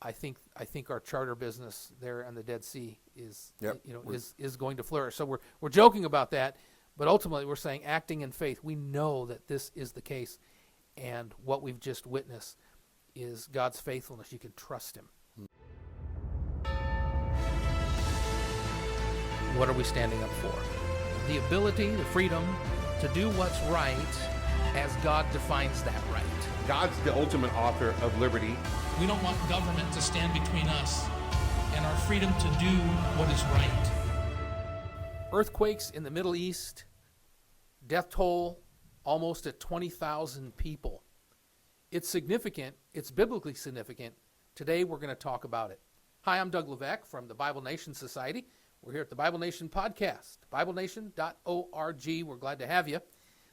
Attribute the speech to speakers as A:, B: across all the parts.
A: I think our charter business there on the Dead Sea is
B: Yep.
A: is going to flourish. So we're joking about that, but ultimately we're saying acting in faith. We know that this is the case, and what we've just witnessed is God's faithfulness. You can trust Him. What are we standing up for? The ability, the freedom to do what's right as God defines that right.
B: God's the ultimate author of liberty.
C: We don't want government to stand between us and our freedom to do what is right.
A: Earthquakes in the Middle East, death toll almost at 20,000 people. It's significant. It's biblically significant. Today we're going to talk about it. Hi, I'm Doug Levesque from the Bible Nation Society. We're here at the Bible Nation podcast, BibleNation.org. We're glad to have you.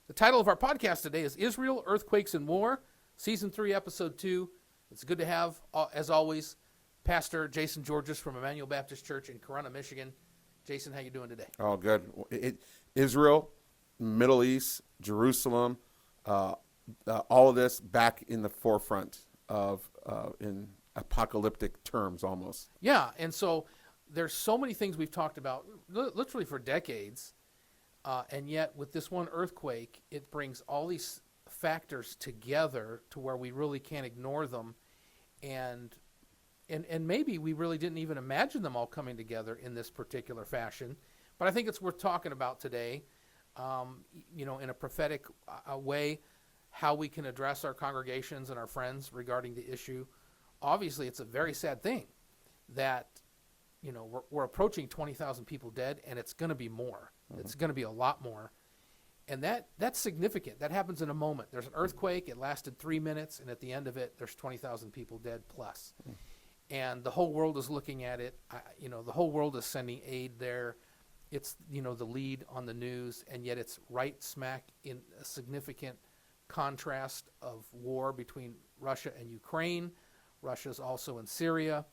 A: The title of our podcast today is Israel, Earthquakes, and War, Season 3, Episode 2. It's good to have, as always, Pastor Jason Georges from Emmanuel Baptist Church in Corunna, Michigan. Jason, how you doing today?
B: Oh, good. Israel, Middle East, Jerusalem, all of this back in the forefront of in apocalyptic terms almost.
A: Yeah, and so there's so many things we've talked about literally for decades, and yet with this one earthquake, it brings all these factors together to where we really can't ignore them, and maybe we really didn't even imagine them all coming together in this particular fashion. But I think it's worth talking about today, in a prophetic way, how we can address our congregations and our friends regarding the issue. Obviously, it's a very sad thing that we're approaching 20,000 people dead, and it's going to be more. Mm-hmm. It's going to be a lot more. And that's significant. That happens in a moment. There's an earthquake. It lasted 3 minutes, and at the end of it, there's 20,000 people dead plus. Mm-hmm. And the whole world is looking at it. The whole world is sending aid there. It's, the lead on the news, and yet it's right smack in a significant contrast of war between Russia and Ukraine. Russia's also in Syria.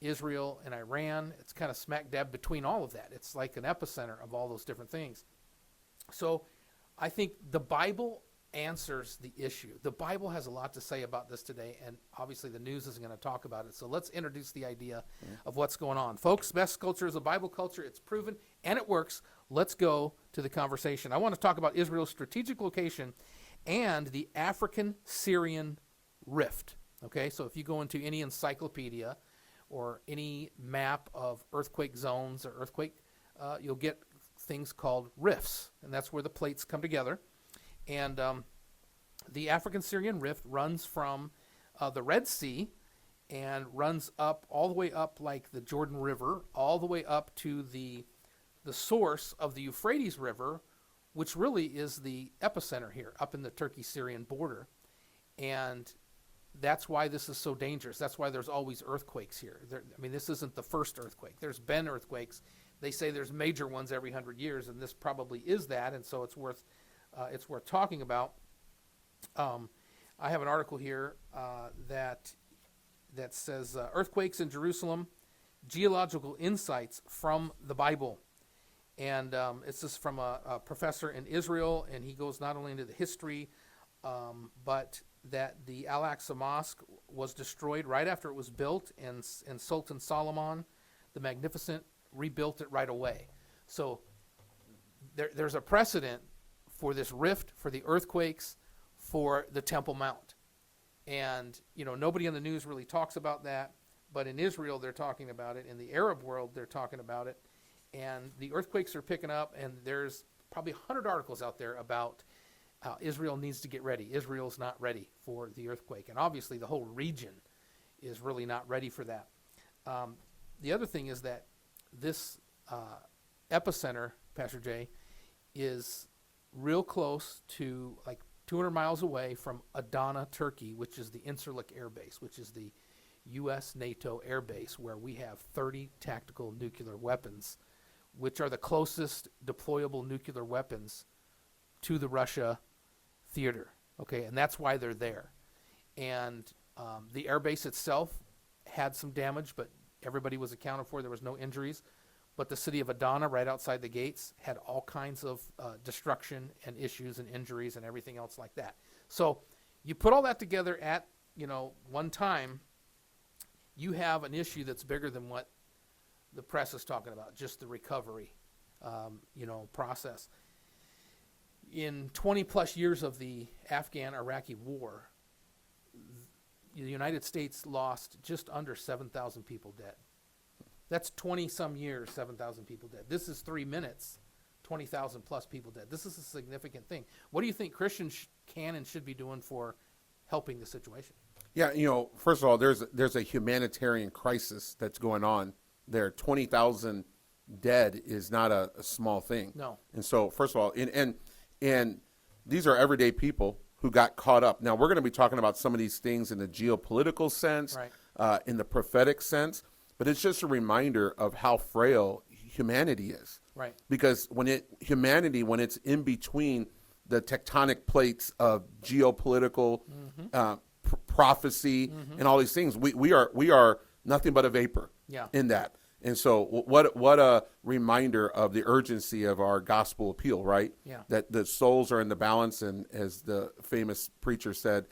A: Israel and Iran. It's kind of smack dab between all of that. It's like an epicenter of all those different things. So I think the Bible answers the issue. The Bible has a lot to say about this today, and obviously the news isn't going to talk about it. So let's introduce the idea of what's going on. Folks, best culture is a Bible culture. It's proven, and it works. Let's go to the conversation. I want to talk about Israel's strategic location and the African-Syrian rift. Okay, so if you go into any encyclopedia or any map of earthquake zones or earthquake, you'll get things called rifts, and that's where the plates come together. And the African-Syrian rift runs from the Red Sea and runs up all the way up like the Jordan River, all the way up to the source of the Euphrates River, which really is the epicenter here, up in the Turkey-Syrian border. And that's why this is so dangerous. That's why there's always earthquakes here. This isn't the first earthquake. There's been earthquakes. They say there's major ones every 100 years, and this probably is that, and so it's worth talking about. I have an article here that says Earthquakes in Jerusalem, Geological Insights from the Bible. And it's just from a professor in Israel, and he goes not only into the history, but that the Al-Aqsa Mosque was destroyed right after it was built, and Sultan Solomon the Magnificent rebuilt it right away. So there's a precedent for this rift, for the earthquakes, for the Temple Mount. And, nobody in the news really talks about that, but in Israel they're talking about it. In the Arab world they're talking about it. And the earthquakes are picking up, and there's probably 100 articles out there about Israel needs to get ready. Israel's not ready for the earthquake. And obviously the whole region is really not ready for that. The other thing is that this epicenter, Pastor Jay, is real close to like 200 miles away from Adana, Turkey, which is the Incirlik Air Base, which is the U.S. NATO air base where we have 30 tactical nuclear weapons, which are the closest deployable nuclear weapons to the Russia theater. Okay, and that's why they're there. And the air base itself had some damage, but everybody was accounted for. There was no injuries. But the city of Adana, right outside the gates, had all kinds of destruction and issues and injuries and everything else like that. So you put all that together at one time, you have an issue that's bigger than what the press is talking about, just the recovery, process. In 20 plus years of the Afghan-Iraqi war, the United States lost just under 7,000 people dead. That's 20-some years, 7,000 people dead. This is 3 minutes, 20,000 plus people dead. This is a significant thing. What do you think Christians can and should be doing for helping the situation?
B: Yeah, first of all, there's a humanitarian crisis that's going on there. 20,000 dead is not a small thing.
A: No.
B: And so, first of all, and these are everyday people who got caught up. Now, we're going to be talking about some of these things in the geopolitical sense,
A: right,
B: in the prophetic sense, but it's just a reminder of how frail humanity is.
A: Right.
B: Because when it's in between the tectonic plates of geopolitical prophecy and all these things, we are nothing but a vapor in that. And so what a reminder of the urgency of our gospel appeal, right?
A: Yeah.
B: That the souls are in the balance, and as the famous preacher said,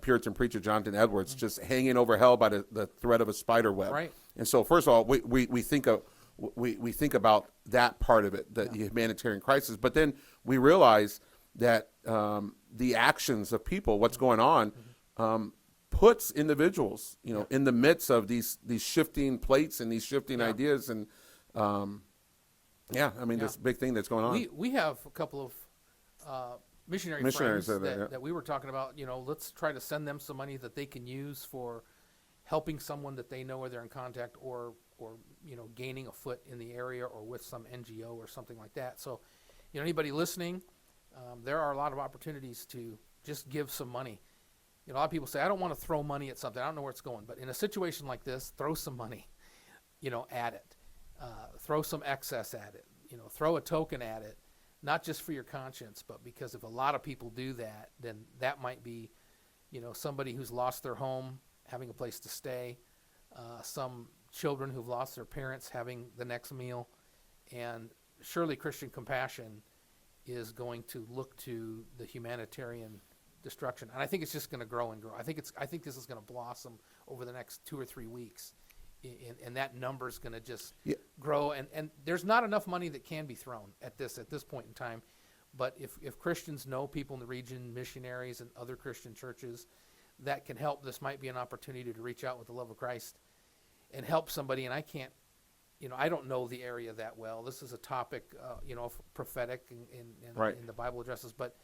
B: Puritan preacher Jonathan Edwards, just hanging over hell by the thread of a spider web.
A: Right.
B: And so, first of all, we think about that part of it, the humanitarian crisis, but then we realize that the actions of people, what's going on, puts individuals, in the midst of these shifting plates and these shifting ideas, and this big thing that's going on.
A: We have a couple of missionaries friends that we were talking about. Let's try to send them some money that they can use for helping someone that they know or they're in contact, or gaining a foot in the area, or with some NGO or something like that. So, anybody listening, there are a lot of opportunities to just give some money. A lot of people say, I don't want to throw money at something. I don't know where it's going. But in a situation like this, throw some money, at it. Throw some excess at it. Throw a token at it, not just for your conscience, but because if a lot of people do that, then that might be, somebody who's lost their home having a place to stay, some children who've lost their parents having the next meal, and surely Christian compassion is going to look to the humanitarian destruction, and I think it's just going to grow and grow. I think this is going to blossom over the next 2 or 3 weeks, and that number is going to just grow. And there's not enough money that can be thrown at this point in time. But if Christians know people in the region, missionaries and other Christian churches that can help, this might be an opportunity to reach out with the love of Christ and help somebody. And I can't, I don't know the area that well. This is a topic, prophetic and the Bible addresses, but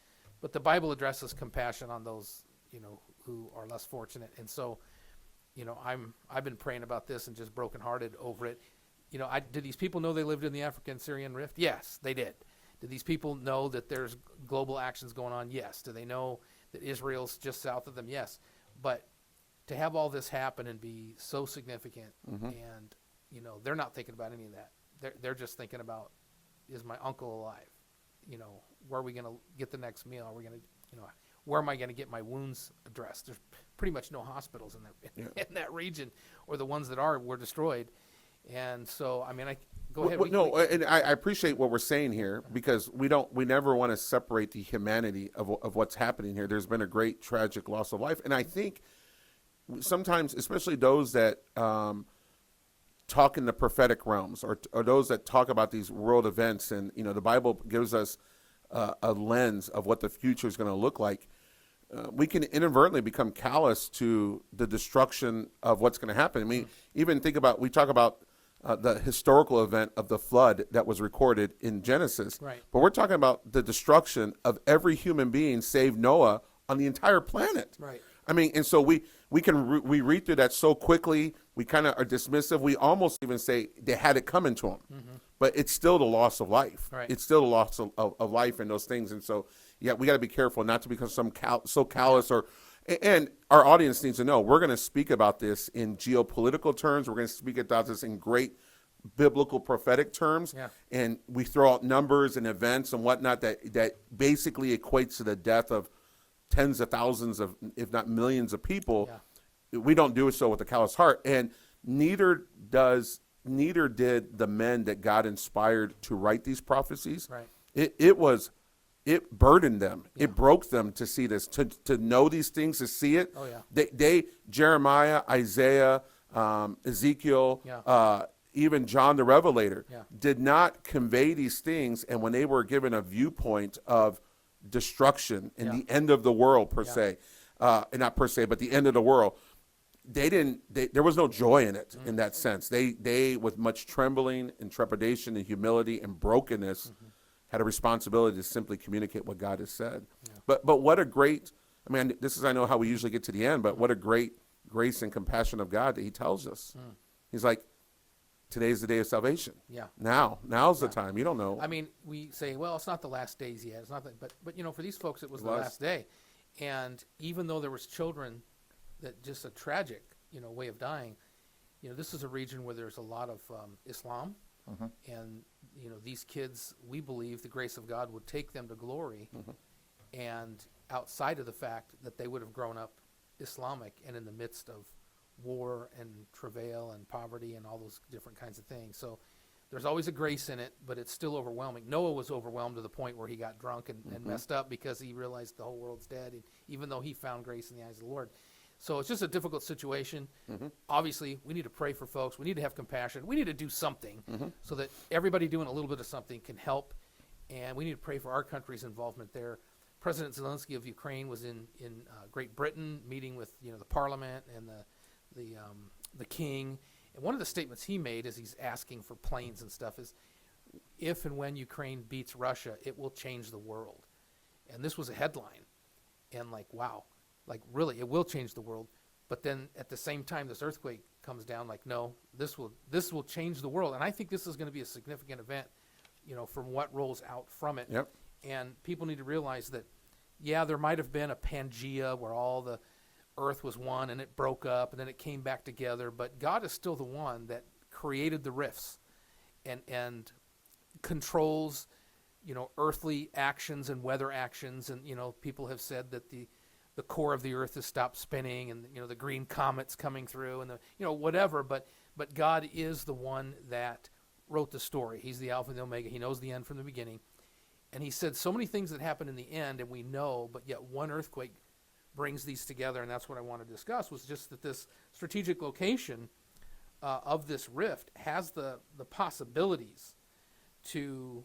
A: the Bible addresses compassion on those, who are less fortunate. And so, I've been praying about this and just brokenhearted over it. Did these people know they lived in the African-Syrian rift? Yes, they did. Did these people know that there's global actions going on? Yes. Do they know that Israel's just south of them? Yes. But to have all this happen and be so significant, and, they're not thinking about any of that. They're just thinking about, is my uncle alive? Where are we going to get the next meal? Are we going to, where am I going to get my wounds addressed? There's pretty much no hospitals in that region, or the ones that were destroyed. And so, go ahead.
B: And I appreciate what we're saying here, because we never want to separate the humanity of what's happening here. There's been a great tragic loss of life, and I think sometimes, especially those that talk in the prophetic realms, or those that talk about these world events, and the Bible gives us a lens of what the future is going to look like. We can inadvertently become callous to the destruction of what's going to happen. Even we talk about the historical event of the flood that was recorded in Genesis.
A: Right.
B: But we're talking about the destruction of every human being save Noah on the entire planet.
A: Right.
B: And so we read through that so quickly. We kind of are dismissive. We almost even say they had it coming to them. But it's still the loss of life.
A: Right.
B: It's still the loss of life and those things. And so, we got to be careful not to become so callous. And our audience needs to know, we're going to speak about this in geopolitical terms. We're going to speak about this in great biblical prophetic terms.
A: Yeah.
B: And we throw out numbers and events and whatnot that basically equates to the death of tens of thousands of, if not millions of people. Yeah. We don't do so with a callous heart. And neither did the men that God inspired to write these prophecies.
A: Right.
B: It was it burdened them.
A: Yeah.
B: It broke them to see this, to know these things, to see it.
A: Oh, yeah.
B: They Jeremiah, Isaiah, Ezekiel, even John the Revelator did not convey these things. And when they were given a viewpoint of destruction and the end of the world per se, and not per se, but the end of the world, there was no joy in it in that sense. They with much trembling and trepidation and humility and brokenness had a responsibility to simply communicate what God has said. But what a great, I mean, this is, I know how we usually get to the end, but what a great grace and compassion of God that he tells us. He's like, today's the day of salvation.
A: Yeah.
B: Now's the time. You don't know.
A: I mean, we say, well, it's not the last days yet. It's not that, but you know, for these folks, it was the last day. And even though there was children, that just a tragic, you know, way of dying. You know, this is a region where there's a lot of Islam, and you know, these kids, we believe the grace of God would take them to glory, and outside of the fact that they would have grown up Islamic and in the midst of war and travail and poverty and all those different kinds of things. So there's always a grace in it, but it's still overwhelming. Noah was overwhelmed to the point where he got drunk and messed up because he realized the whole world's dead, and even though he found grace in the eyes of the Lord. So it's just a difficult situation. Obviously, we need to pray for folks. We need to have compassion. We need to do something so that everybody doing a little bit of something can help, and we need to pray for our country's involvement there. President Zelensky of Ukraine was in Great Britain meeting with, you know, the parliament and the king. And one of the statements he made as he's asking for planes and stuff is, if and when Ukraine beats Russia, it will change the world. And this was a headline. And like, wow, like really, it will change the world. But then at the same time, this earthquake comes down, like, no, this will change the world. And I think this is going to be a significant event, you know, from what rolls out from it.
B: Yep.
A: And people need to realize that, yeah, there might have been a Pangea where all the earth was one and it broke up and then it came back together, but God is still the one that created the rifts and controls, you know, earthly actions and weather actions. And, you know, people have said that the core of the earth has stopped spinning, and, you know, the green comets coming through, and the, you know, whatever, but God is the one that wrote the story. He's the Alpha and the Omega. He knows the end from the beginning. And he said so many things that happen in the end, and we know, but yet one earthquake brings these together, and that's what I want to discuss, was just that this strategic location of this rift has the possibilities to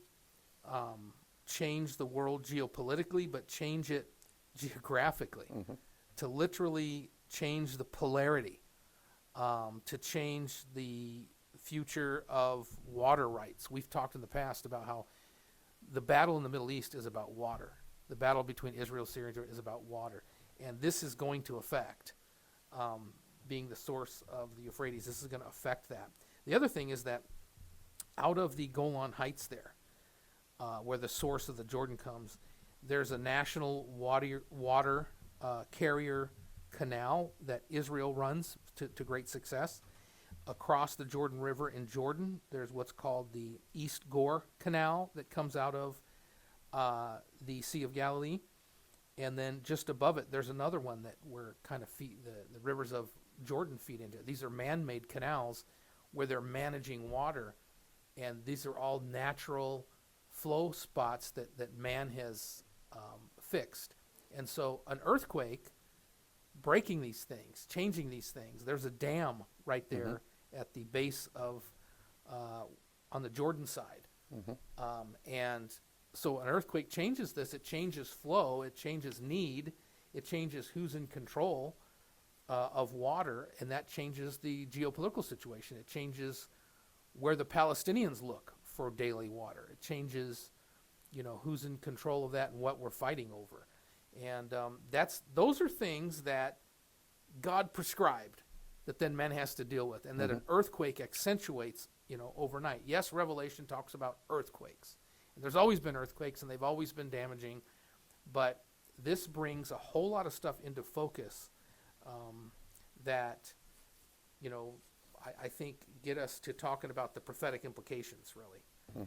A: change the world geopolitically, but change it geographically, to literally change the polarity, to change the future of water rights. We've talked in the past about how the battle in the Middle East is about water. The battle between Israel and Syria is about water. And this is going to affect, being the source of the Euphrates, this is going to affect that. The other thing is that out of the Golan Heights there, where the source of the Jordan comes, there's a national water carrier canal that Israel runs to great success. Across the Jordan River in Jordan, there's what's called the East Gore Canal that comes out of the Sea of Galilee. And then just above it, there's another one that where kind of the rivers of Jordan feed into. These are man-made canals where they're managing water. And these are all natural flow spots that man has fixed. And so an earthquake breaking these things, changing these things. There's a dam right there at the base of, on the Jordan side. And so an earthquake changes this. It changes flow. It changes need. It changes who's in control of water, and that changes the geopolitical situation. It changes where the Palestinians look for daily water. It changes, you know, who's in control of that and what we're fighting over. And those are things that God prescribed that then man has to deal with, and that an earthquake accentuates, you know, overnight. Yes, Revelation talks about earthquakes. And there's always been earthquakes, and they've always been damaging, but this brings a whole lot of stuff into focus that, you know, I think get us to talking about the prophetic implications, really.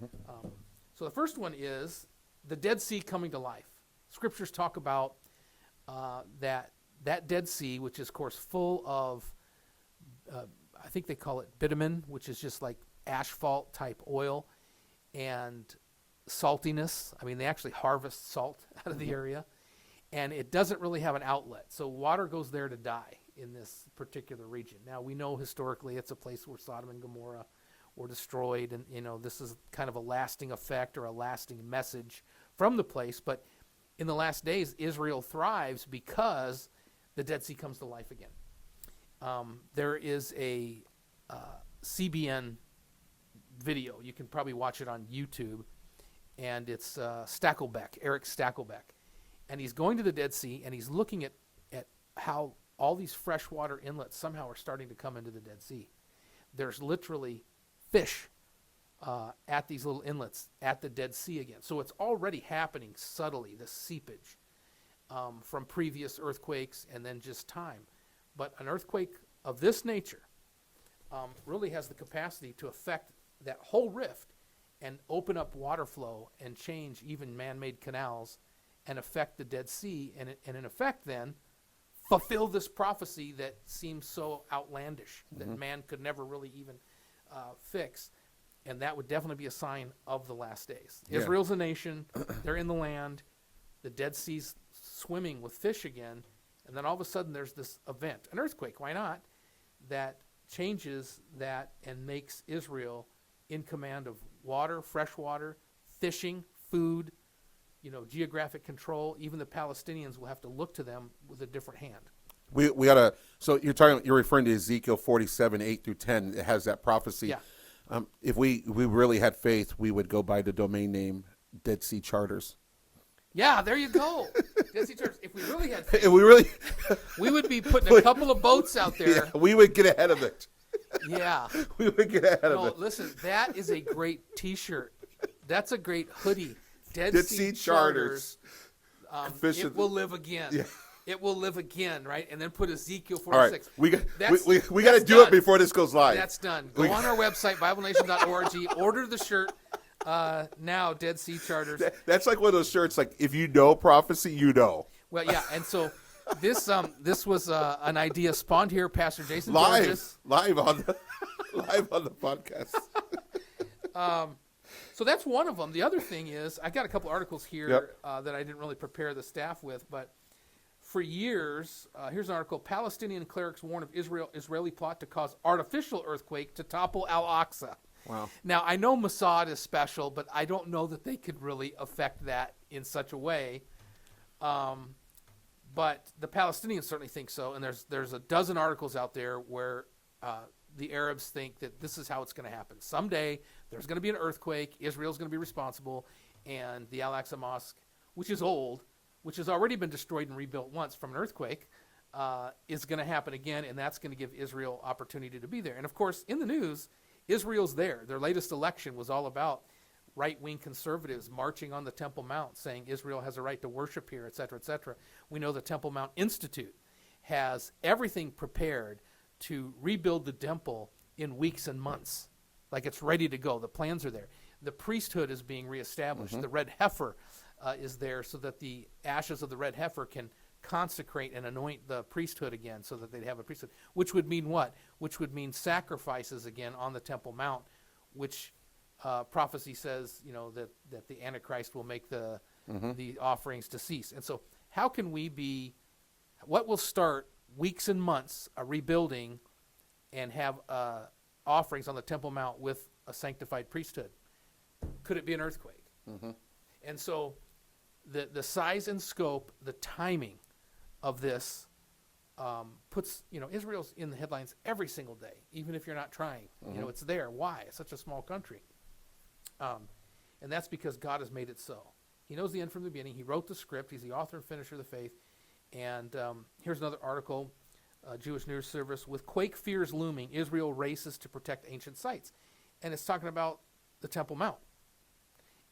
A: So the first one is the Dead Sea coming to life. Scriptures talk about that Dead Sea, which is, of course, full of, I think they call it bitumen, which is just like asphalt type oil, and saltiness. I mean, they actually harvest salt out of the area, and it doesn't really have an outlet. So water goes there to die in this particular region. Now, we know historically it's a place where Sodom and Gomorrah were destroyed, and this is kind of a lasting effect or a lasting message from the place. But in the last days, Israel thrives because the Dead Sea comes to life again. There is a CBN video. You can probably watch it on YouTube, and it's Stakelbeck, Eric Stakelbeck. And he's going to the Dead Sea, and he's looking at how all these freshwater inlets somehow are starting to come into the Dead Sea. There's literally fish at these little inlets at the Dead Sea again. So it's already happening subtly, the seepage from previous earthquakes and then just time. But an earthquake of this nature really has the capacity to affect that whole rift and open up water flow and change even man-made canals and affect the Dead Sea, and in effect then fulfill this prophecy that seems so outlandish that man could never really even fix. And that would definitely be a sign of the last days.
B: Yeah.
A: Israel's a nation. They're in the land. The Dead Sea's swimming with fish again. And then all of a sudden there's this event, an earthquake, why not, that changes that and makes Israel in command of water, fresh water, fishing, food, geographic control. Even the Palestinians will have to look to them with a different hand.
B: We gotta. So you're referring to Ezekiel 47:8-10. It has that prophecy.
A: Yeah.
B: If we really had faith, we would go by the domain name Dead Sea Charters.
A: Yeah, there you go. Dead Sea Charters. If we really had faith,
B: If we really,
A: we would be putting a couple of boats out there.
B: yeah, we would get ahead of it.
A: Yeah.
B: We would get ahead of
A: No,
B: it.
A: listen, that is a great T-shirt. That's a great hoodie. Dead
B: Dead
A: Sea
B: Sea
A: Charters.
B: Fish
A: It
B: of-
A: will live again.
B: Yeah.
A: It will live again, right? And then put Ezekiel
B: All right,
A: 46.
B: we
A: That's-
B: got to
A: that's
B: do it
A: done.
B: before this goes live.
A: That's done. Go on our website, BibleNation.org. Order the shirt now, Dead Sea Charters.
B: That's like one of those shirts. Like if you know prophecy, you know.
A: Well, yeah, and so this was an idea spawned here, Pastor Jason
B: Live
A: Georges.
B: on the podcast.
A: So that's one of them. The other thing is, I got a couple articles here
B: Yep.
A: that I didn't really prepare the staff with, but for years, here's an article: Palestinian clerics warn of Israeli plot to cause artificial earthquake to topple Al-Aqsa.
B: Wow.
A: Now, I know Mossad is special, but I don't know that they could really affect that in such a way. But the Palestinians certainly think so, and there's a dozen articles out there where the Arabs think that this is how it's going to happen. Someday, there's going to be an earthquake, Israel's going to be responsible, and the Al-Aqsa Mosque, which is old, which has already been destroyed and rebuilt once from an earthquake, is going to happen again, and that's going to give Israel opportunity to be there. And, of course, in the news, Israel's there. Their latest election was all about right-wing conservatives marching on the Temple Mount saying Israel has a right to worship here, et cetera, et cetera. We know the Temple Mount Institute has everything prepared to rebuild the temple in weeks and months. Like it's ready to go. The plans are there. The priesthood is being reestablished. The red heifer is there so that the ashes of the red heifer can consecrate and anoint the priesthood again so that they'd have a priesthood. Which would mean what? Which would mean sacrifices again on the Temple Mount, which prophecy says, that the Antichrist will make the offerings to cease. And so how can we be, what will start weeks and months a rebuilding and have offerings on the Temple Mount with a sanctified priesthood? Could it be an earthquake? And so the size and scope, the timing of this puts, Israel's in the headlines every single day, even if you're not trying. It's there. Why? It's such a small country. And that's because God has made it so. He knows the end from the beginning. He wrote the script. He's the author and finisher of the faith. And here's another article, Jewish News Service, with quake fears looming, Israel races to protect ancient sites. And it's talking about the Temple Mount.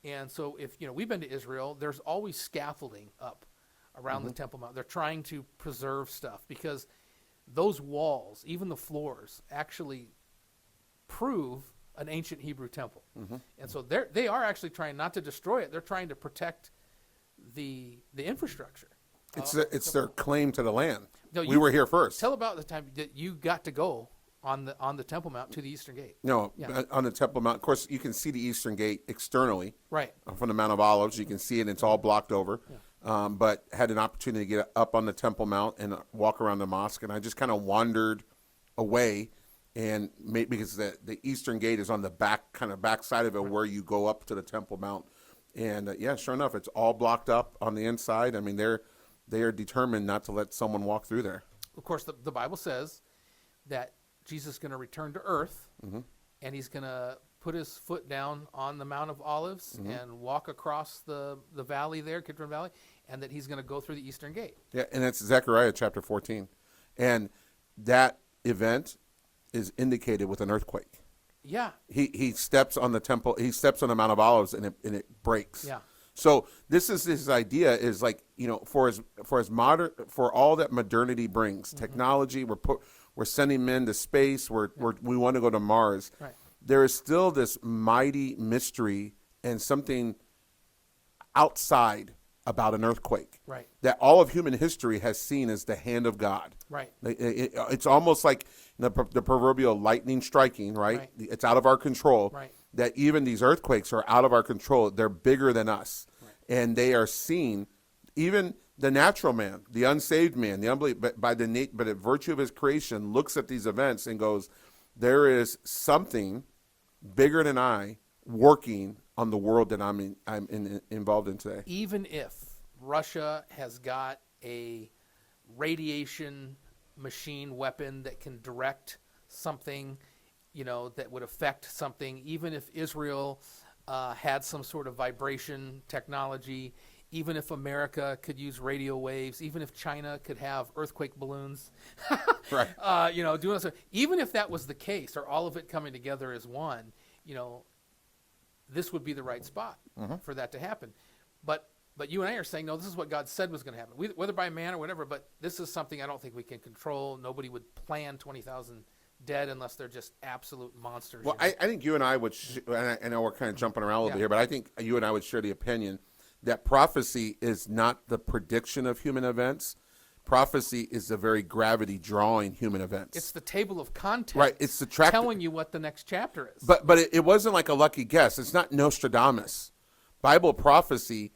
A: And so if, we've been to Israel, there's always scaffolding up around the Temple Mount. They're trying to preserve stuff because those walls, even the floors, actually prove an ancient Hebrew temple. And so they are actually trying not to destroy it. They're trying to protect the infrastructure.
B: It's their claim to the land.
A: No,
B: we were here first.
A: Tell about the time that you got to go on the Temple Mount to the Eastern Gate.
B: No,
A: Yeah.
B: on the Temple Mount. Of course, you can see the Eastern Gate externally
A: Right.
B: from the Mount of Olives. You can see it, and it's all blocked over. But had an opportunity to get up on the Temple Mount and walk around the mosque, and I just kind of wandered away, and because the Eastern Gate is on the back side of it, where you go up to the Temple Mount, and sure enough, it's all blocked up on the inside. I mean, they are determined not to let someone walk through there.
A: Of course, the Bible says that Jesus is going to return to earth, and he's going to put his foot down on the Mount of Olives and walk across the valley there, Kidron Valley, and that he's going to go through the Eastern Gate.
B: Yeah, and it's Zechariah chapter 14. And that event is indicated with an earthquake.
A: Yeah.
B: He steps on the temple, he steps on the Mount of Olives, and it breaks.
A: Yeah.
B: So this idea is like, for all that modernity brings, technology, we're sending men to space, we want to go to Mars.
A: Right.
B: There is still this mighty mystery and something outside about an earthquake.
A: Right.
B: That all of human history has seen as the hand of God.
A: Right.
B: It's almost like the proverbial lightning striking, right?
A: Right.
B: It's out of our control.
A: Right.
B: That even these earthquakes are out of our control. They're bigger than us.
A: Right.
B: And they are seen, even the natural man, the unsaved man, the unbelief, but by virtue of his creation, looks at these events and goes, there is something bigger than I working on the world that I'm involved in today.
A: Even if Russia has got a radiation machine weapon that can direct something, that would affect something, even if Israel had some sort of vibration technology, even if America could use radio waves, even if China could have earthquake balloons,
B: Right.
A: doing this, even if that was the case, or all of it coming together as one, this would be the right spot for that to happen. But you and I are saying, no, this is what God said was going to happen, whether by man or whatever. But this is something I don't think we can control. Nobody would plan 20,000 dead unless they're just absolute monsters.
B: Well, I think you and I would, and I know we're kind of jumping around a little bit here, but I think you and I would share the opinion that prophecy is not the prediction of human events. Prophecy is the very gravity drawing human events.
A: It's the table of contents,
B: right. It's the track
A: telling you what the next chapter is.
B: But it wasn't like a lucky guess. It's not Nostradamus. Bible prophecy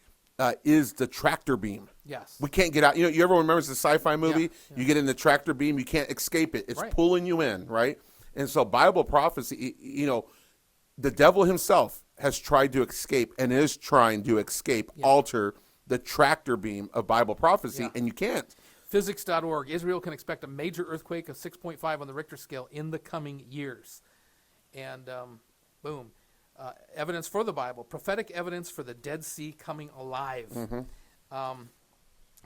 B: is the tractor beam.
A: Yes.
B: We can't get out. You ever remember the sci-fi movie?
A: Yeah.
B: You get in the tractor beam, you can't escape it. It's
A: Right.
B: pulling you in, right? And so Bible prophecy, the devil himself has tried to escape and is trying to escape, alter the tractor beam of Bible prophecy, and you can't.
A: Physics.org, Israel can expect a major earthquake of 6.5 on the Richter scale in the coming years. And boom. Evidence for the Bible, prophetic evidence for the Dead Sea coming alive.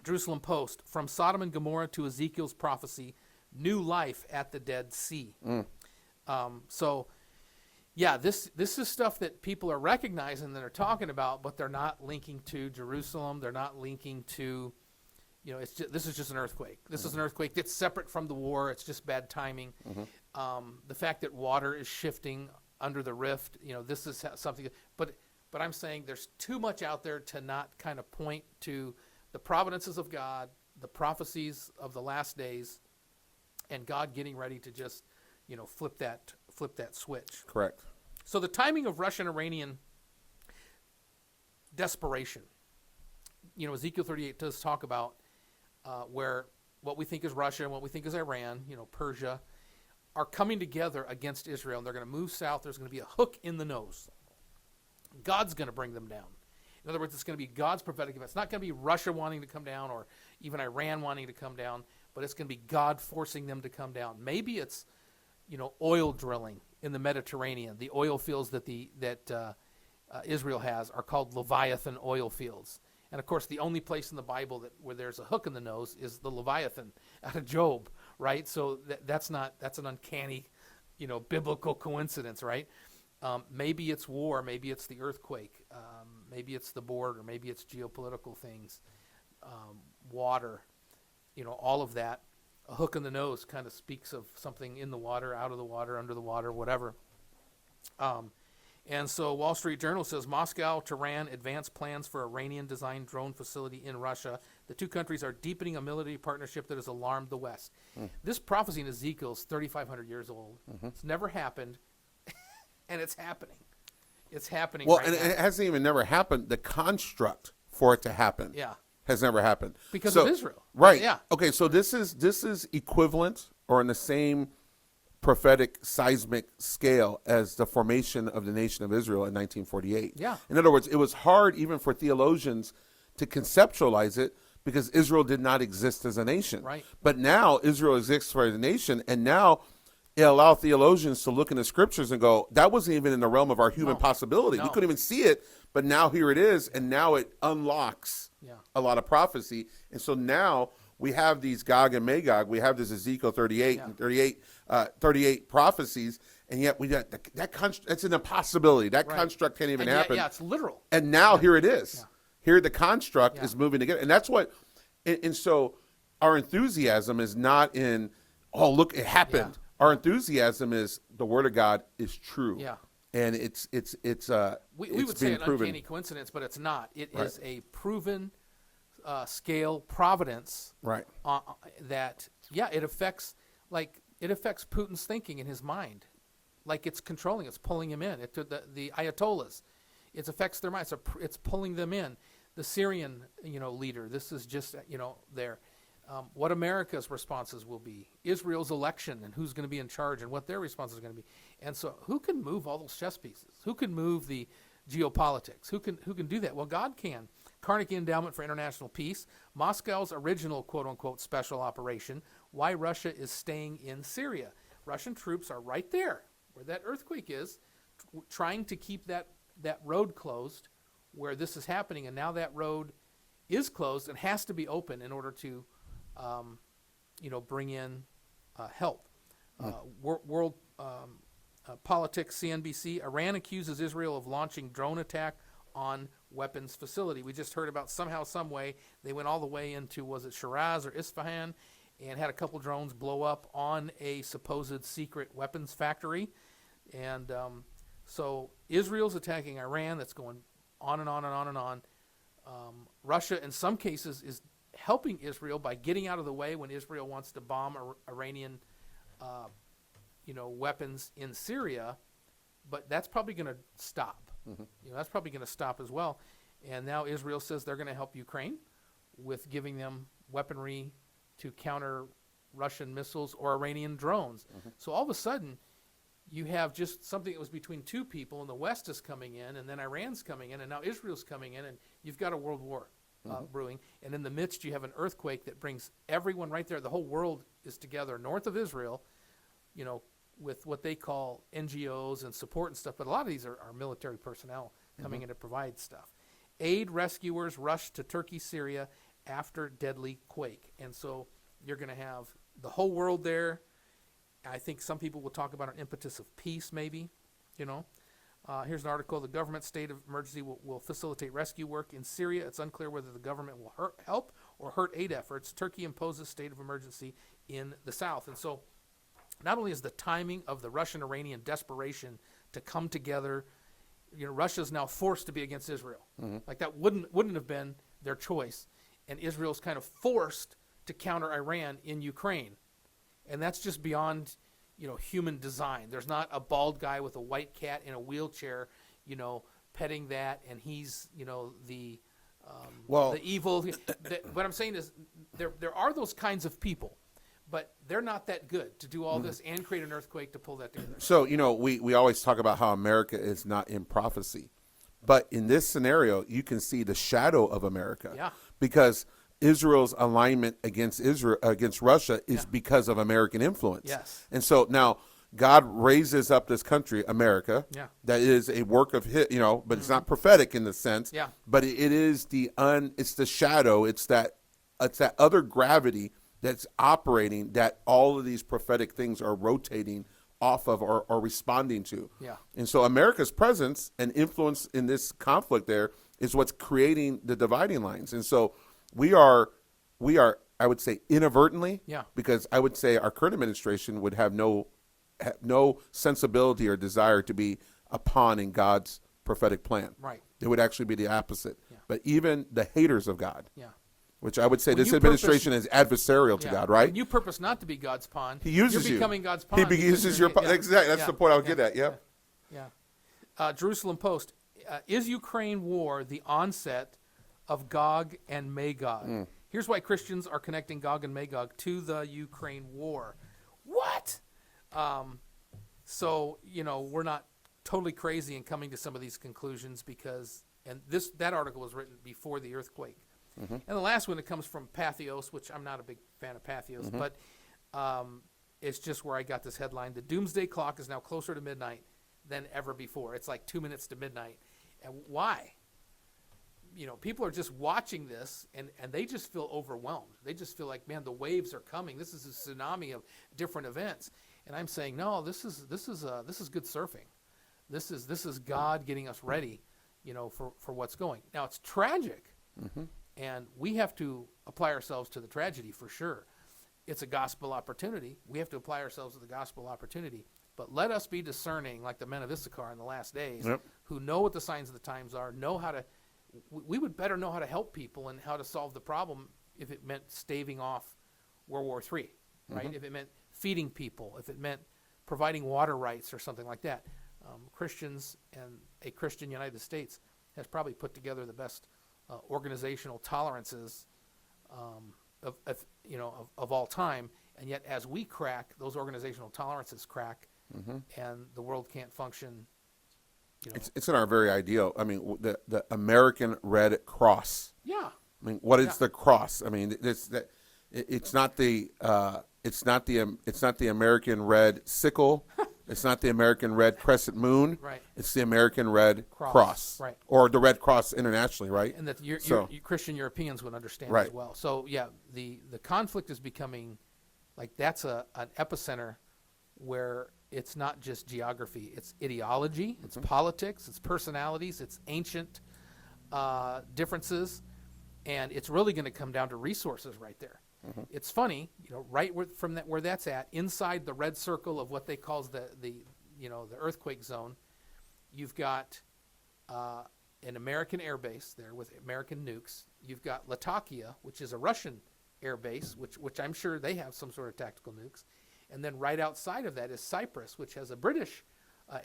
A: Jerusalem Post, from Sodom and Gomorrah to Ezekiel's prophecy, new life at the Dead Sea. This is stuff that people are recognizing that are talking about, but they're not linking to Jerusalem. They're not linking to, this is just an earthquake. This is an earthquake that's separate from the war. It's just bad timing. The fact that water is shifting under the rift, this is something. But I'm saying there's too much out there to not kind of point to the providences of God, the prophecies of the last days, and God getting ready to just, flip that switch.
B: Correct.
A: So the timing of Russian-Iranian desperation, Ezekiel 38 does talk about where what we think is Russia and what we think is Iran, Persia, are coming together against Israel, and they're going to move south. There's going to be a hook in the nose. God's going to bring them down. In other words, it's going to be God's prophetic event. It's not going to be Russia wanting to come down or even Iran wanting to come down, but it's going to be God forcing them to come down. Maybe it's, oil drilling in the Mediterranean. The oil fields that Israel has are called Leviathan oil fields. And of course, the only place in the Bible where there's a hook in the nose is the Leviathan out of Job, right? So that's an uncanny, biblical coincidence, right? Maybe it's war, maybe it's the earthquake, maybe it's the border, maybe it's geopolitical things, water, all of that. A hook in the nose kind of speaks of something in the water, out of the water, under the water, whatever. And And so Wall Street Journal says Moscow, Tehran advance plans for Iranian-designed drone facility in Russia. The two countries are deepening a military partnership that has alarmed the West. This prophecy in Ezekiel is 3,500 years old. It's never happened, and it's happening. It's happening
B: Well,
A: right
B: and
A: now.
B: it hasn't even never happened. The construct for it to happen
A: Yeah.
B: has never happened.
A: Because
B: So-
A: of Israel.
B: Right.
A: Yeah.
B: Okay, so this is equivalent or in the same prophetic seismic scale as the formation of the nation of Israel in 1948.
A: Yeah.
B: In other words, it was hard even for theologians to conceptualize it because Israel did not exist as a nation.
A: Right.
B: But now Israel exists as a nation, and now it allows theologians to look in the scriptures and go, that wasn't even in the realm of our human possibility. We
A: No.
B: couldn't even see it, but now here it is, and now it unlocks
A: Yeah.
B: a lot of prophecy. And so now we have these Gog and Magog. We have this Ezekiel 38 and 38 prophecies, and yet we got that's an impossibility. That
A: Right.
B: construct can't even
A: And
B: happen.
A: yeah, it's literal.
B: And now here it is.
A: Yeah.
B: Here the construct
A: Yeah.
B: is moving together. And that's what, and so our enthusiasm is not in, oh, look, it happened.
A: Yeah.
B: Our enthusiasm is the word of God is true.
A: Yeah.
B: And it's
A: We would say
B: being
A: an
B: proven.
A: uncanny coincidence, but it's not. It
B: Right.
A: is a proven scale providence
B: Right.
A: that, it affects Putin's thinking in his mind. Like it's controlling, it's pulling him in. The Ayatollahs, it affects their minds. It's pulling them in. The Syrian, leader, this is just, there. What America's responses will be, Israel's election and who's going to be in charge and what their responses are going to be. And so who can move all those chess pieces? Who can move the geopolitics? Who can do that? Well, God can. Carnegie Endowment for International Peace, Moscow's original quote-unquote special operation, why Russia is staying in Syria. Russian troops are right there where that earthquake is, trying to keep that road closed where this is happening. And now that road is closed and has to be open in order to bring in help. World Politics, CNBC, Iran accuses Israel of launching drone attack on weapons facility. We just heard about somehow, some way, they went all the way into, was it Shiraz or Isfahan, and had a couple drones blow up on a supposed secret weapons factory. And so Israel's attacking Iran. That's going on and on and on and on. Russia, in some cases, is helping Israel by getting out of the way when Israel wants to bomb Iranian, weapons in Syria. But that's probably going to stop. That's probably going to stop as well. And now Israel says they're going to help Ukraine with giving them weaponry to counter Russian missiles or Iranian drones. So all of a sudden, you have just something that was between two people, and the West is coming in, and then Iran's coming in, and now Israel's coming in, and you've got a world war brewing. And in the midst, you have an earthquake that brings everyone right there. The whole world is together north of Israel, with what they call NGOs and support and stuff. But a lot of these are military personnel coming in to provide stuff. Aid rescuers rush to Turkey, Syria after deadly quake. And so you're going to have the whole world there. I think some people will talk about an impetus of peace, maybe, Here's an article. The government state of emergency will facilitate rescue work in Syria. It's unclear whether the government will help or hurt aid efforts. Turkey imposes state of emergency in the south. And so not only is the timing of the Russian-Iranian desperation to come together, Russia's now forced to be against Israel. Like that wouldn't have been their choice. And Israel's kind of forced to counter Iran in Ukraine. And that's just beyond, human design. There's not a bald guy with a white cat in a wheelchair, petting that, and he's, the evil. What I'm saying is there are those kinds of people, but they're not that good to do all this and create an earthquake to pull that together.
B: So, we always talk about how America is not in prophecy. But in this scenario, you can see the shadow of America.
A: Yeah.
B: Because Israel's alignment against Russia is because of American influence.
A: Yes.
B: And so now God raises up this country, America.
A: Yeah.
B: That is a work of his, but it's not prophetic in the sense.
A: Yeah.
B: But it is it's the shadow. It's that other gravity that's operating that all of these prophetic things are rotating off of or responding to.
A: Yeah.
B: And so America's presence and influence in this conflict there is what's creating the dividing lines. And so we are, I would say, inadvertently, because I would say our current administration would have no sensibility or desire to be a pawn in God's prophetic plan.
A: Right.
B: It would actually be the opposite.
A: Yeah.
B: But even the haters of God,
A: Yeah.
B: which I would say
A: When
B: this
A: you
B: administration is adversarial to
A: Yeah.
B: God, right?
A: When you purpose not to be God's pawn,
B: He uses
A: you're
B: you.
A: becoming God's pawn.
B: He
A: because
B: uses
A: you're-
B: your pawn.
A: yeah.
B: Exactly. That's
A: Yeah.
B: the point I would
A: Yeah.
B: get at. Yep.
A: Yeah. Jerusalem Post. Is Ukraine war the onset of Gog and Magog? Here's why Christians are connecting Gog and Magog to the Ukraine war. What? So, we're not totally crazy in coming to some of these conclusions because, and that article was written before the earthquake. And the last one, it comes from Pathos, which I'm not a big fan of Pathos, but it's just where I got this headline. The doomsday clock is now closer to midnight than ever before. It's like 2 minutes to midnight. And why? People are just watching this and they just feel overwhelmed. They just feel like, man, the waves are coming. This is a tsunami of different events. And I'm saying, no, this is good surfing. This is God getting us ready, for what's going. Now it's tragic, and we have to apply ourselves to the tragedy for sure. It's a gospel opportunity. We have to apply ourselves to the gospel opportunity. But let us be discerning, like the men of Issachar in the last days, who know what the signs of the times are, know how to. We would better know how to help people and how to solve the problem if it meant staving off World War III, right? If it meant feeding people, if it meant providing water rights or something like that. Christians and a Christian United States has probably put together the best organizational tolerances of all time, and yet as we crack, those organizational tolerances crack, and the world can't function.
B: It's in our very ideal. I mean, the American Red Cross.
A: Yeah.
B: I mean, what is the cross? I mean, it's not the American Red Sickle. It's not the American Red Crescent Moon.
A: Right.
B: It's the American Red Cross.
A: Right.
B: Or the Red Cross internationally, right?
A: And that your Christian Europeans would understand
B: Right.
A: as well. So yeah, the conflict is becoming like that's an epicenter where it's not just geography, it's ideology, it's politics, it's personalities, it's ancient differences, and it's really going to come down to resources right there. It's funny, right where that's at, inside the red circle of what they call the earthquake zone, you've got an American air base there with American nukes. You've got Latakia, which is a Russian air base, which I'm sure they have some sort of tactical nukes. And then right outside of that is Cyprus, which has a British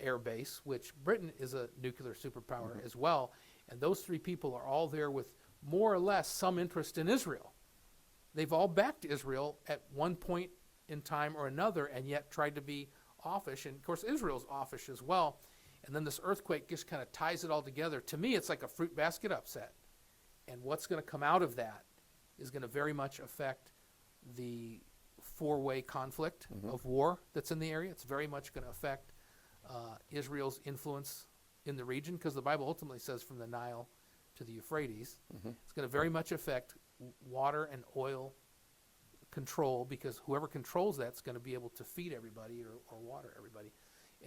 A: air base, which Britain is a nuclear superpower as well. And those three people are all there with more or less some interest in Israel. They've all backed Israel at one point in time or another and yet tried to be offish. And, of course, Israel's offish as well. And then this earthquake just kind of ties it all together. To me, it's like a fruit basket upset. And what's going to come out of that is going to very much affect the four-way conflict of war that's in the area. It's very much going to affect Israel's influence in the region because the Bible ultimately says from the Nile to the Euphrates. It's going to very much affect water and oil control because whoever controls that's going to be able to feed everybody or water everybody.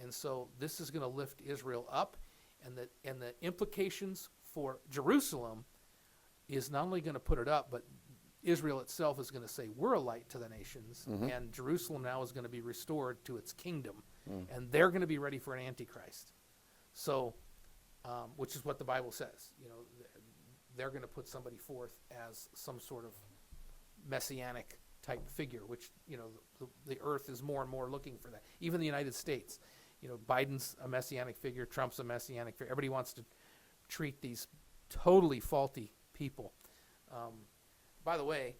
A: And so this is going to lift Israel up, and the implications for Jerusalem is not only going to put it up, but Israel itself is going to say, we're a light to the nations, and Jerusalem now is going to be restored to its kingdom, and they're going to be ready for an antichrist. So, which is what the Bible says. They're going to put somebody forth as some sort of messianic type figure, which, the earth is more and more looking for that. Even the United States, Biden's a messianic figure, Trump's a messianic figure. Everybody wants to treat these totally faulty people. By the way,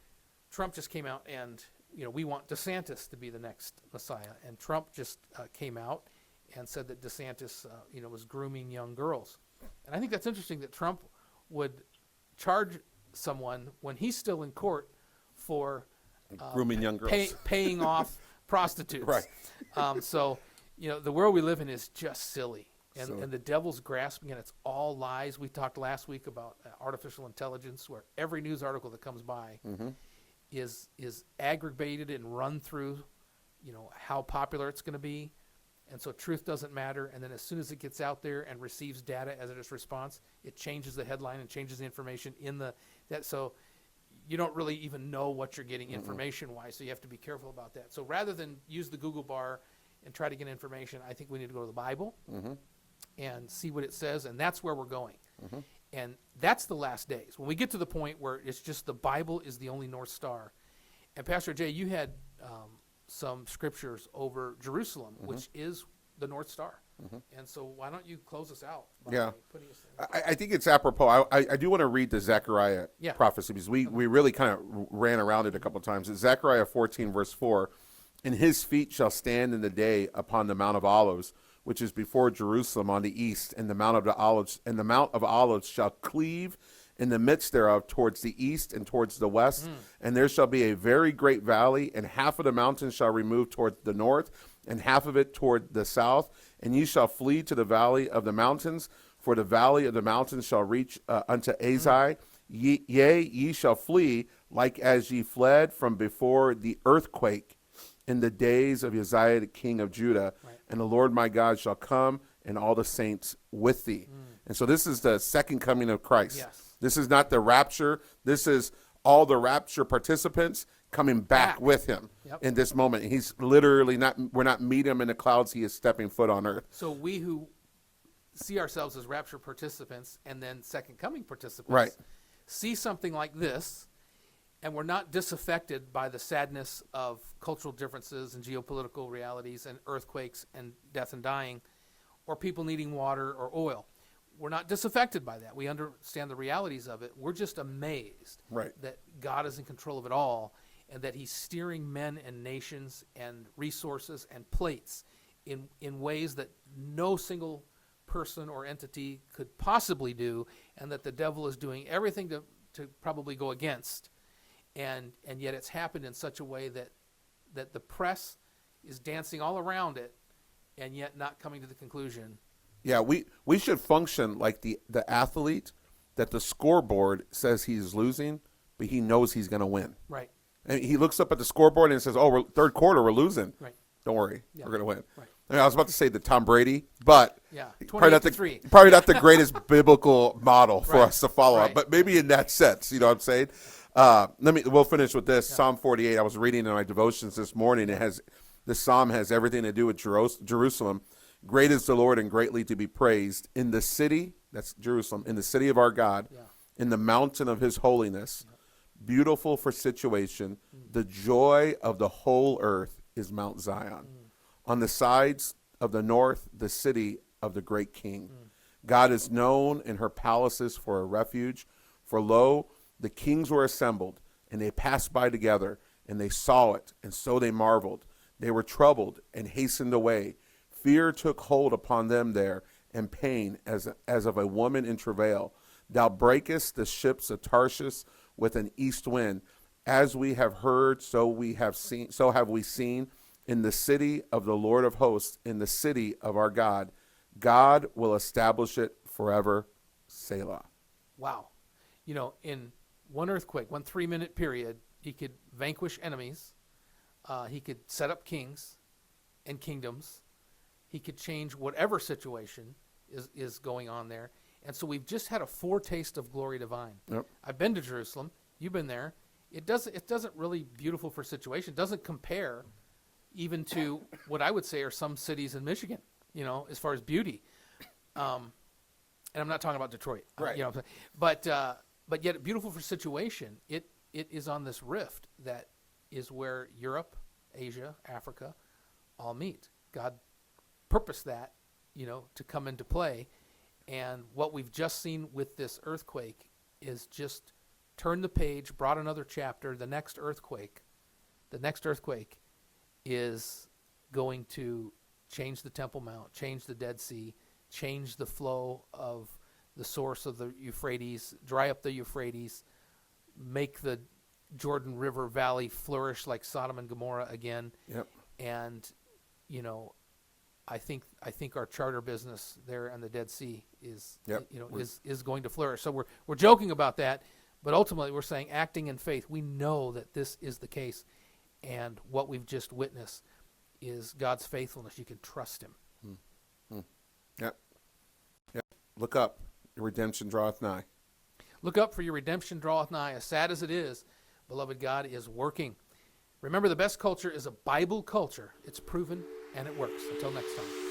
A: Trump just came out and, we want DeSantis to be the next Messiah. And Trump just came out and said that DeSantis, was grooming young girls. And I think that's interesting that Trump would charge someone when he's still in court for
B: grooming young girls.
A: Paying off prostitutes.
B: Right.
A: So, the world we live in is just silly. And the devil's grasping, and it's all lies. We talked last week about artificial intelligence, where every news article that comes by is aggravated and run through, how popular it's going to be. And so truth doesn't matter. And then as soon as it gets out there and receives data as its response, it changes the headline and changes the information so you don't really even know what you're getting information-wise. So you have to be careful about that. So rather than use the Google bar and try to get information, I think we need to go to the Bible. and see what it says, and that's where we're going. And that's the last days. When we get to the point where it's just the Bible is the only North Star. And Pastor Jay, you had some scriptures over Jerusalem, which is the North Star. And so why don't you close us out by putting us in?
B: I think it's apropos. I do want to read the Zechariah prophecy, because we really kind of ran around it a couple of times. It's Zechariah 14, verse 4. And his feet shall stand in the day upon the Mount of Olives, which is before Jerusalem on the east, and the Mount of the Olives, and the Mount of Olives shall cleave in the midst thereof towards the east and towards the west. And there shall be a very great valley, and half of the mountain shall remove toward the north, and half of it toward the south. And ye shall flee to the valley of the mountains, for the valley of the mountains shall reach unto Azai. Yea, ye shall flee like as ye fled from before the earthquake in the days of Uzziah the king of Judah. And the Lord my God shall come, and all the saints with thee. And so this is the second coming of Christ. This is not the rapture. This is all the rapture participants coming back with him in this moment. He's literally we're not meeting him in the clouds. He is stepping foot on earth.
A: So we who see ourselves as rapture participants and then second coming participants see something like this, and we're not disaffected by the sadness of cultural differences and geopolitical realities and earthquakes and death and dying, or people needing water or oil. We're not disaffected by that. We understand the realities of it. We're just amazed that God is in control of it all, and that he's steering men and nations and resources and plates in ways that no single person or entity could possibly do, and that the devil is doing everything to probably go against. And yet it's happened in such a way that the press is dancing all around it, and yet not coming to the conclusion.
B: Yeah, we should function like the athlete that the scoreboard says he's losing, but he knows he's going to win.
A: Right.
B: And he looks up at the scoreboard and says, "Oh, third quarter, we're losing.
A: Right.
B: Don't worry, we're going to win."
A: Right.
B: I mean, I was about to say the Tom Brady, but
A: 28-3.
B: probably not the greatest biblical model for us to follow up,
A: Right.
B: but maybe in that sense, you know what I'm saying? We'll finish with this. Psalm 48. I was reading in my devotions this morning. This psalm has everything to do with Jerusalem. Great is the Lord and greatly to be praised in the city, that's Jerusalem, in the city of our God, in the mountain of his holiness, beautiful for situation. The joy of the whole earth is Mount Zion. On the sides of the north, the city of the great King. God is known in her palaces for a refuge. For lo, the kings were assembled, and they passed by together, and they saw it, and so they marveled. They were troubled and hastened away. Fear took hold upon them there, and pain as of a woman in travail. Thou breakest the ships of Tarshish with an east wind. As we have heard, so have we seen in the city of the Lord of hosts, in the city of our God. God will establish it forever. Selah.
A: Wow. You know, in one earthquake, 1 3-minute period, he could vanquish enemies. He could set up kings and kingdoms. He could change whatever situation is going on there. And so we've just had a foretaste of glory divine.
B: Yep.
A: I've been to Jerusalem. You've been there. It doesn't really beautiful for situation. It doesn't compare even to what I would say are some cities in Michigan, you know, as far as beauty. And I'm not talking about Detroit.
B: Right.
A: You know what I'm saying? But yet beautiful for situation. It is on this rift that is where Europe, Asia, Africa all meet. God purposed that, you know, to come into play. And what we've just seen with this earthquake is just turned the page, brought another chapter. The next earthquake is going to change the Temple Mount, change the Dead Sea, change the flow of the source of the Euphrates, dry up the Euphrates, make the Jordan River Valley flourish like Sodom and Gomorrah again.
B: Yep.
A: And, you know, I think our charter business there on the Dead Sea is going to flourish. So we're joking about that, but ultimately we're saying acting in faith. We know that this is the case, and what we've just witnessed is God's faithfulness. You can trust him.
B: Yep. Look up. Your redemption draweth nigh.
A: Look up, for your redemption draweth nigh. As sad as it is, beloved, God is working. Remember, the best culture is a Bible culture. It's proven and it works. Until next time.